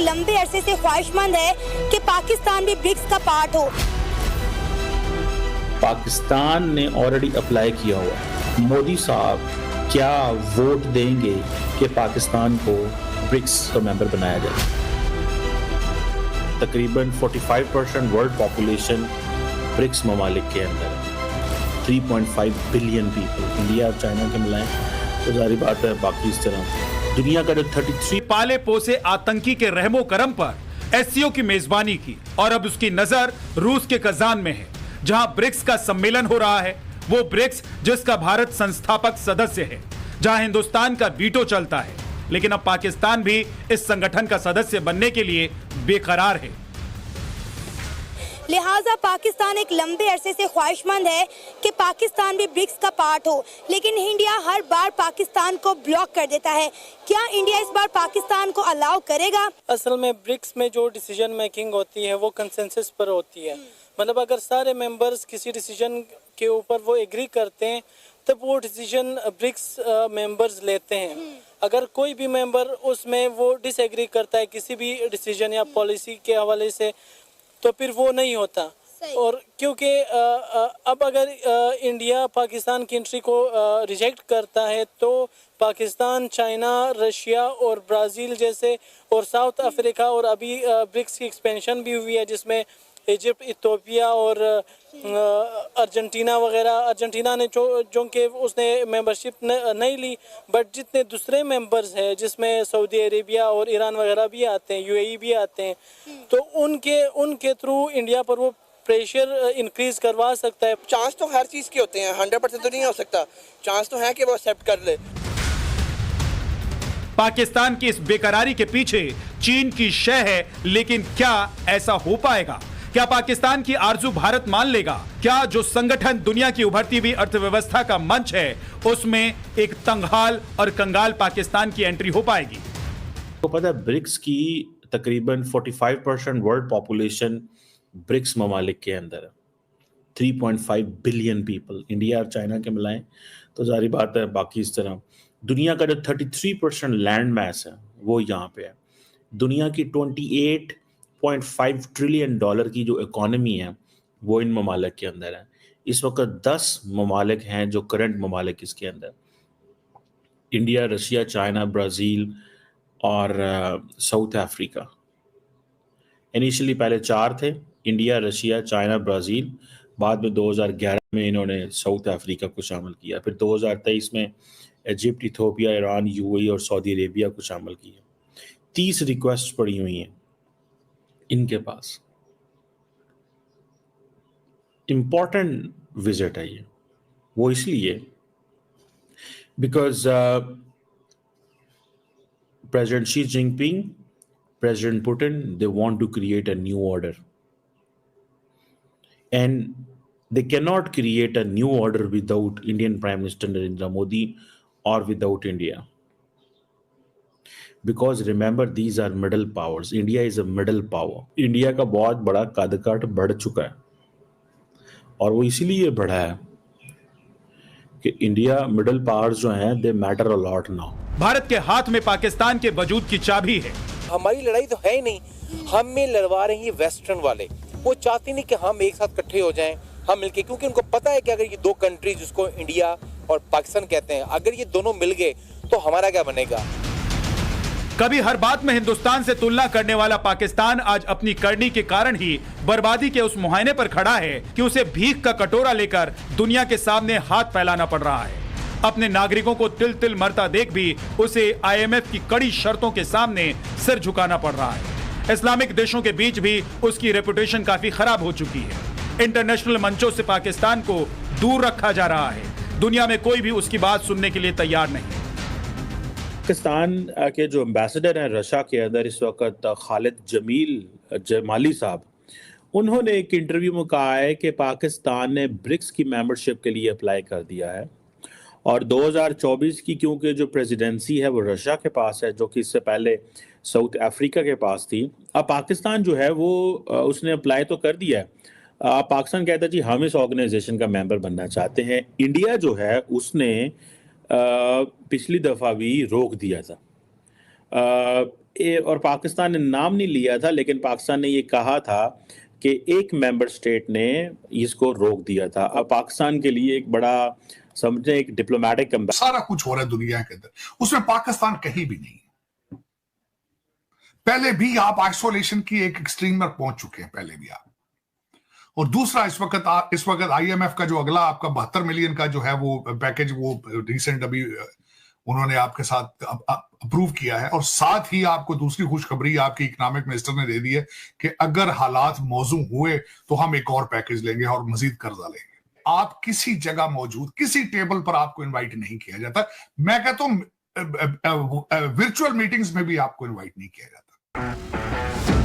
एक लंबे अरसे से ख्वाहिशमंद है कि पाकिस्तान भी ब्रिक्स का पार्ट हो। पाकिस्तान ने ऑलरेडी अप्लाई किया हुआ है। मोदी साहब क्या वोट देंगे कि पाकिस्तान को ब्रिक्स का मेंबर बनाया जाए? तकरीबन 45% वर्ल्ड पॉपुलेशन ब्रिक्स ममालिक के अंदर है। 3.5 बिलियन पीपल इंडिया और चाइना के मिलाएं तो जारी बात है, बाकी इस तरह दुनिया का जो 33 पाले पोसे आतंकी के रहमो करम पर एससीओ की मेजबानी की और अब उसकी नजर रूस के कजान में है, जहां ब्रिक्स का सम्मेलन हो रहा है। वो ब्रिक्स जिसका भारत संस्थापक सदस्य है, जहां हिंदुस्तान का वीटो चलता है, लेकिन अब पाकिस्तान भी इस संगठन का सदस्य बनने के लिए बेकरार है। लिहाजा पाकिस्तान एक लंबे अरसे से ख्वाहिशमंद है कि पाकिस्तान भी ब्रिक्स का पार्ट हो, लेकिन इंडिया हर बार पाकिस्तान को ब्लॉक कर देता है। क्या इंडिया इस बार पाकिस्तान को अलाउ करेगा? असल में ब्रिक्स में जो डिसीजन मेकिंग होती है वो कंसेंसस पर होती है। मतलब अगर सारे मेंबर्स किसी डिसीजन के ऊपर वो एग्री करते हैं तब वो डिसीजन ब्रिक्स मेंबर्स लेते हैं। अगर कोई भी मेंबर उसमें वो डिसएग्री करता है किसी भी डिसीजन या पॉलिसी के हवाले से, तो फिर वो नहीं होता। और क्योंकि अब अगर इंडिया पाकिस्तान की एंट्री को रिजेक्ट करता है तो पाकिस्तान, चाइना, रशिया और ब्राज़ील जैसे और साउथ अफ्रीका और अभी ब्रिक्स की एक्सपेंशन भी हुई है जिसमें इजिप्ट, इथियोपिया और अर्जेंटीना वगैरह। अर्जेंटीना ने जो कि उसने मेंबरशिप नहीं ली, बट जितने दूसरे मेंबर्स हैं जिसमें सऊदी अरेबिया और ईरान वगैरह भी आते हैं, यूएई भी आते हैं, तो उनके थ्रू इंडिया पर वो प्रेशर इंक्रीज करवा सकता है। चांस तो हर चीज़ के होते हैं, 100% तो नहीं हो सकता। चांस तो है कि वो एक्सेप्ट कर ले। पाकिस्तान की इस बेकरारी के पीछे चीन की शय है, लेकिन क्या ऐसा हो पाएगा? क्या पाकिस्तान की आरजू भारत मान लेगा? क्या जो संगठन दुनिया की उभरती हुई अर्थव्यवस्था का मंच है उसमें एक तंगहाल और कंगाल पाकिस्तान की एंट्री हो पाएगी? को पता है ब्रिक्स की तकरीबन 45% वर्ल्ड पॉपुलेशन ब्रिक्स ममालिक के अंदर है। 3.5 बिलियन पीपल इंडिया और चाइना के मिलाएं तो जारी बात है, बाकी इस तरह दुनिया का जो 33% लैंड मैस है वो यहाँ पे है। दुनिया की 28.5 ट्रिलियन डॉलर की जो इकोनॉमी है वो इन ममालिक के अंदर है। इस वक्त 10 ममालिक हैं जो करंट ममालिक इसके अंदर, इंडिया, रशिया, चाइना, ब्राज़ील और साउथ अफ्रीका। इनिशियली पहले 4 थे, इंडिया, रशिया, चाइना, ब्राज़ील। बाद में 2011 में इन्होंने साउथ अफ्रीका को शामिल किया। फिर 2023 में इजिप्ट, इथियोपिया, ईरान, यूएई और सऊदी अरेबिया को शामिल किया। 30 रिक्वेस्ट पड़ी हुई हैं इनके पास। इम्पॉर्टेंट विजिट है ये, वो इसलिए because president Xi Jinping, president Putin, they want to create a new order and they cannot create a new order without Indian Prime Minister Narendra Modi or without India. Because remember, these are middle powers. India is a middle power. India का बहुत बड़ा कद-काठ बढ़ चुका है और वो इसीलिए बढ़ा है कि इंडिया मिडिल पावर्स जो हैं they matter a lot now. Bharat के हाथ में पाकिस्तान के वजूद की चाबी है। हमारी लड़ाई तो है ही नहीं, हमें लड़वा रहे हैं वेस्टर्न वाले। वो चाहते नहीं कि हम एक साथ इकट्ठे हो जाएं, हम मिलके, क्योंकि उनको पता है कि अगर ये दो कंट्री जिसको इंडिया और पाकिस्तान कहते हैं, अगर ये दोनों मिल गए तो हमारा क्या बनेगा। कभी हर बात में हिंदुस्तान से तुलना करने वाला पाकिस्तान आज अपनी करनी के कारण ही बर्बादी के उस मुहायने पर खड़ा है कि उसे भीख का कटोरा लेकर दुनिया के सामने हाथ फैलाना पड़ रहा है। अपने नागरिकों को तिल तिल मरता देख भी उसे IMF की कड़ी शर्तों के सामने सिर झुकाना पड़ रहा है। इस्लामिक देशों के बीच भी उसकी रेपुटेशन काफी खराब हो चुकी है। इंटरनेशनल मंचों से पाकिस्तान को दूर रखा जा रहा है। दुनिया में कोई भी उसकी बात सुनने के लिए तैयार नहीं। पाकिस्तान के जो एम्बेसडर हैं रशिया के अंदर इस वक्त खालिद जमाली साहब, उन्होंने एक इंटरव्यू में कहा है कि पाकिस्तान ने ब्रिक्स की मेंबरशिप के लिए अप्लाई कर दिया है और 2024 की क्योंकि जो प्रेसिडेंसी है वो रशिया के पास है, जो कि इससे पहले साउथ अफ्रीका के पास थी। अब पाकिस्तान जो है वो उसने अप्लाई तो कर दिया है। पाकिस्तान कहता है जी हम इस ऑर्गेनाइजेशन का मेंबर बनना चाहते हैं। इंडिया जो है उसने पिछली दफ़ा भी रोक दिया था। और पाकिस्तान ने नाम नहीं लिया था, लेकिन पाकिस्तान ने ये कहा था कि एक मेंबर स्टेट ने इसको रोक दिया था। अब पाकिस्तान के लिए एक बड़ा समझे एक डिप्लोमेटिक सारा कुछ हो रहा है दुनिया के अंदर, उसमें पाकिस्तान कहीं भी नहीं है। पहले भी आप आइसोलेशन की एक एक्सट्रीम पर पहुंच चुके हैं, पहले भी आप। और दूसरा, इस वक्त आईएमएफ का जो अगला आपका 72 मिलियन का जो है वो पैकेज, वो रिसेंट अभी उन्होंने आपके साथ अप्रूव किया है। और साथ ही आपको दूसरी खुशखबरी आपकी इकोनॉमिक मिनिस्टर ने दे दी है कि अगर हालात मौजूद हुए तो हम एक और पैकेज लेंगे और मजीद कर्जा लेंगे। आप किसी जगह मौजूद, किसी टेबल पर आपको इनवाइट नहीं किया जाता। मैं कहता हूं वर्चुअल मीटिंग्स में भी आपको इनवाइट नहीं किया जाता।